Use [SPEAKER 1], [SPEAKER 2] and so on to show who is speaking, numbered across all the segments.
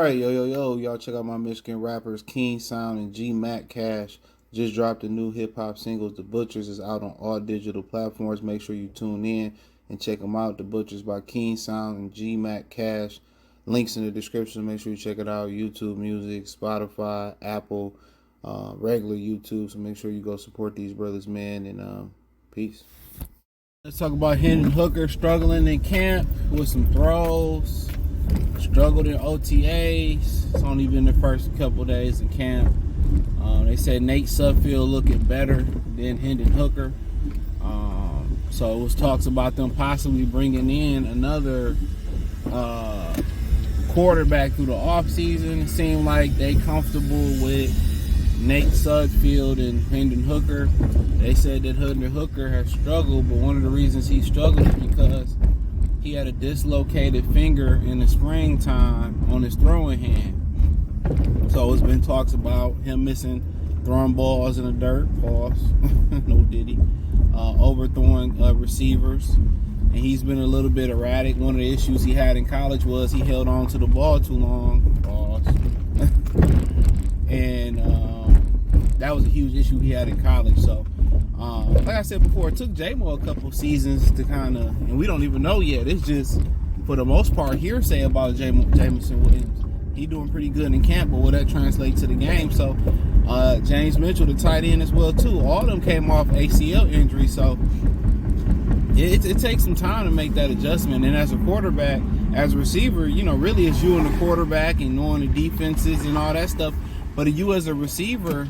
[SPEAKER 1] Alright, yo, y'all check out my Michigan rappers King Sound and G Mac Cash. Just dropped a new hip hop singles. The Butchers is out on all digital platforms. Make sure you tune in and check them out. The Butchers by King Sound and G Mac Cash. Links in the description. Make sure you check it out. YouTube Music, Spotify, Apple, regular YouTube. So make sure you go support these brothers, man. And peace. Let's talk about Hendon Hooker struggling in camp with some throws. Struggled in OTAs. It's only been the first couple days in camp. They said Nate Sudfeld looking better than Hendon Hooker. So it was talks about them possibly bringing in another quarterback through the offseason. It seemed like they comfortable with Nate Sudfeld and Hendon Hooker. They said that Hendon Hooker has struggled, but one of the reasons he struggled is because he had a dislocated finger in the springtime on his throwing hand. So it's been talks about him missing throwing balls in the dirt, pause, no diddy, overthrowing receivers. And he's been a little bit erratic. One of the issues he had in college was he held on to the ball too long, pause. And that was a huge issue he had in college. So like I said before, it took J-Mo a couple seasons to kind of, and we don't even know yet. It's just, for the most part, hearsay about Jamison Williams. He doing pretty good in camp, but will that translate to the game? So James Mitchell, the tight end as well, too. All of them came off ACL injury, so it takes some time to make that adjustment. And as a quarterback, as a receiver, really it's you and the quarterback and knowing the defenses and all that stuff. But you as a receiver,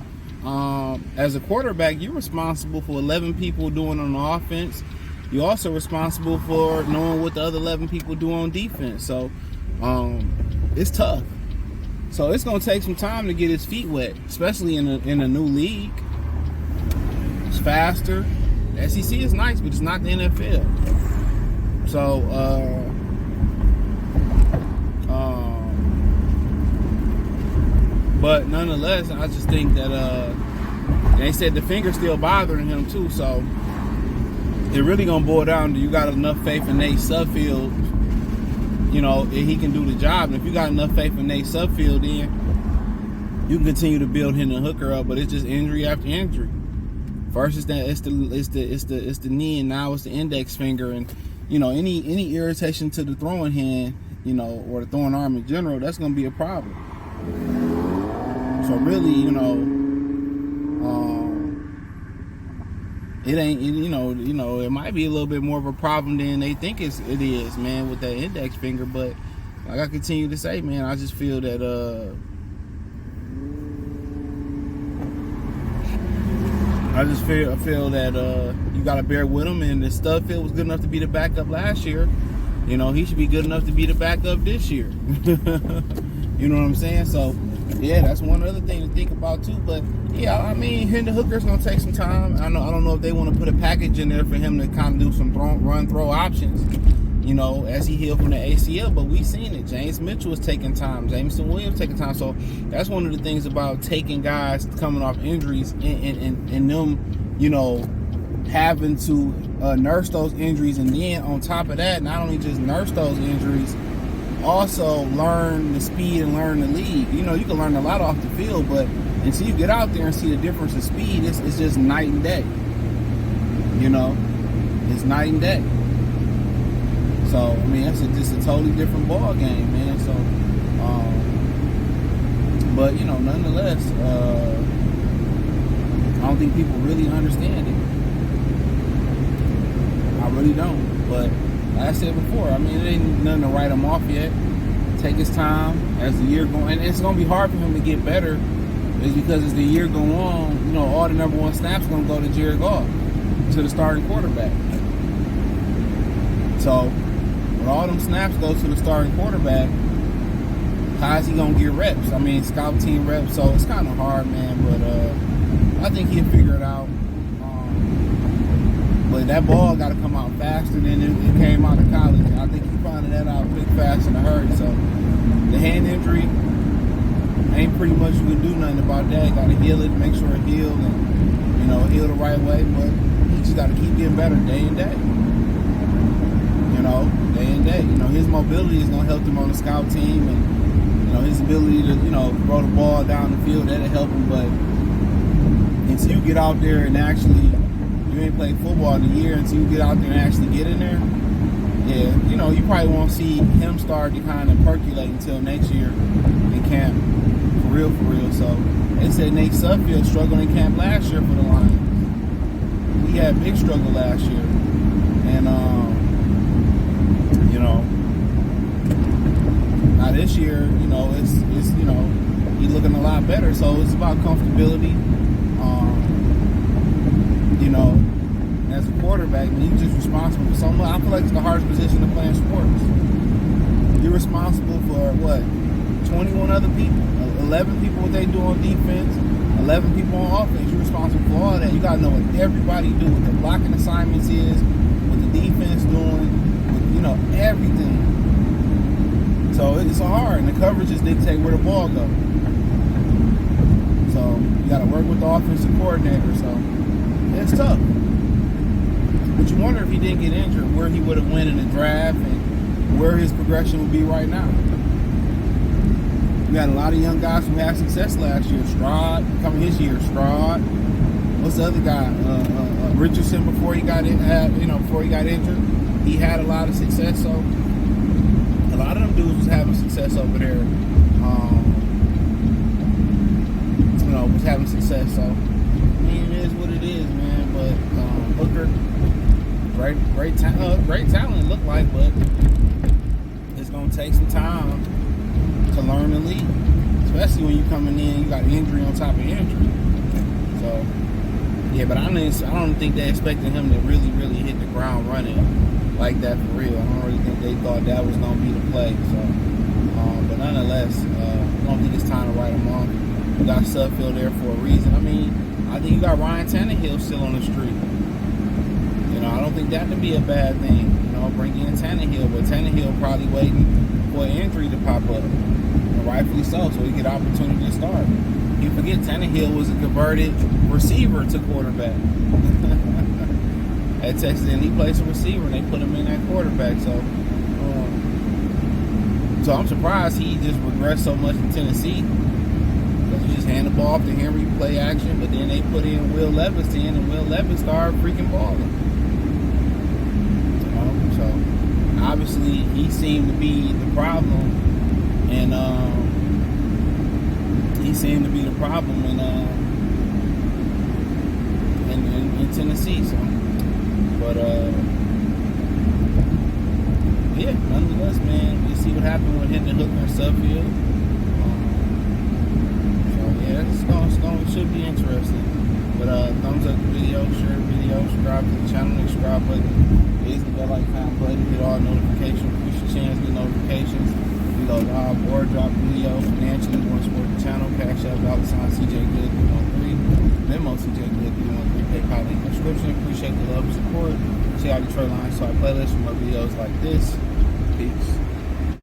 [SPEAKER 1] as a quarterback, you're responsible for 11 people doing on the offense. You're also responsible for knowing what the other 11 people do on defense. So it's tough. So it's going to take some time to get his feet wet, especially in a new league. It's faster. The SEC is nice, but it's not the NFL. So but nonetheless, I just think that they said the finger's still bothering him too. So it really gonna boil down to, you got enough faith in Nate Sudfeld, he can do the job. And if you got enough faith in Nate Sudfeld, then you can continue to build Hendon Hooker up. But it's just injury after injury. First it's the knee, and now it's the index finger, and any irritation to the throwing hand, or the throwing arm in general, that's gonna be a problem. So really, it ain't, it might be a little bit more of a problem than they think it is, man, with that index finger. But like I continue to say, man, I just feel that feel that you gotta bear with him. And the Sudfeld was good enough to be the backup last year. He should be good enough to be the backup this year. You know what I'm saying? So yeah, that's one other thing to think about too. But yeah, I mean, Hendon Hooker's gonna take some time. I don't know if they want to put a package in there for him to kind of do some throw options, as he healed from the ACL. But we've seen it. James Mitchell is taking time. Jameson Williams taking time. So that's one of the things about taking guys coming off injuries and them, having to nurse those injuries, and then on top of that, not only just nurse those injuries, also learn the speed and learn the league. You can learn a lot off the field, but until you get out there and see the difference in speed, it's just night and day. It's night and day. So I mean, that's just a totally different ball game, man. So but nonetheless, I don't think people really understand it. I really don't. But like I said before, I mean, it ain't nothing to write him off yet. Take his time as the year goes, and it's going to be hard for him to get better, is because as the year goes on, all the number one snaps going to go to Jared Goff, to the starting quarterback. So when all them snaps go to the starting quarterback, how is he going to get reps? I mean, scout team reps. So it's kind of hard, man. But I think he'll figure it out. But that ball got to come out faster than it came out of college. And I think he finding that out quick, fast, in a hurry. So the hand injury, ain't pretty much you can do nothing about that. Got to heal it, make sure it heals, and heal the right way. But he just got to keep getting better day and day. Day and day. His mobility is gonna help him on the scout team, and his ability to, throw the ball down the field, that'll help him. But until you get out there and actually, you ain't played football in a year, until you get out there and actually get in there, yeah, you probably won't see him start to kind of percolate until next year in camp, for real. So they said Nate Sudfeld struggled in camp last year for the Lions. He had a big struggle last year, and now this year, it's he's looking a lot better. So it's about comfortability. As a quarterback, he's just responsible for so much. I feel like it's the hardest position to play in sports. You're responsible for 21 other people, 11 people what they do on defense, 11 people on offense. You're responsible for all that. You gotta know what everybody do, what the blocking assignments is, what the defense doing, everything. So it's hard, and the coverages dictate where the ball goes. So you gotta work with the offensive coordinator. So it's tough. But you wonder if he didn't get injured, where he would have went in the draft and where his progression would be right now. We got a lot of young guys who had success last year. Stroud, coming his year. Stroud. What's the other guy? Richardson before he got injured. He had a lot of success. So a lot of them dudes was having success over there. Was having success. So it is what it is, man. But Hooker, great talent, it looked like, but it's gonna take some time to learn the league, especially when you're coming in, you got injury on top of injury. So yeah, but I don't think they expected him to really hit the ground running like that for real. I don't really think they thought that was gonna be the play. So, but nonetheless, I don't think it's time to write him off. You got Sudfeld there for a reason. I mean, I think you got Ryan Tannehill still on the street. I don't think that could be a bad thing. Bring in Tannehill, but Tannehill probably waiting for an injury to pop up. Rightfully so he get opportunity to start. You forget Tannehill was a converted receiver to quarterback. At Texas, and he plays a receiver, and they put him in at quarterback. So I'm surprised he just regressed so much in Tennessee. Because you just hand the ball off to Henry, play action, but then they put in Will Levis in, and Will Levis started freaking balling. So obviously he seemed to be the problem, and in Tennessee. So, but nonetheless, man, we'll see what happened with Hendon Hooker and Sudfeld. It should be interesting. But thumbs up the video, share the video, subscribe to the channel, and subscribe button. Hit the bell icon button, get all notifications, push your chance, get notifications. We go live or drop video financially. Want to support the channel? Cash App, $CJ Good 313, Venmo CJ Good 313, PayPal link in the description. Appreciate the love and support. Check out Detroit Lions Talk playlist for more videos like this. Peace.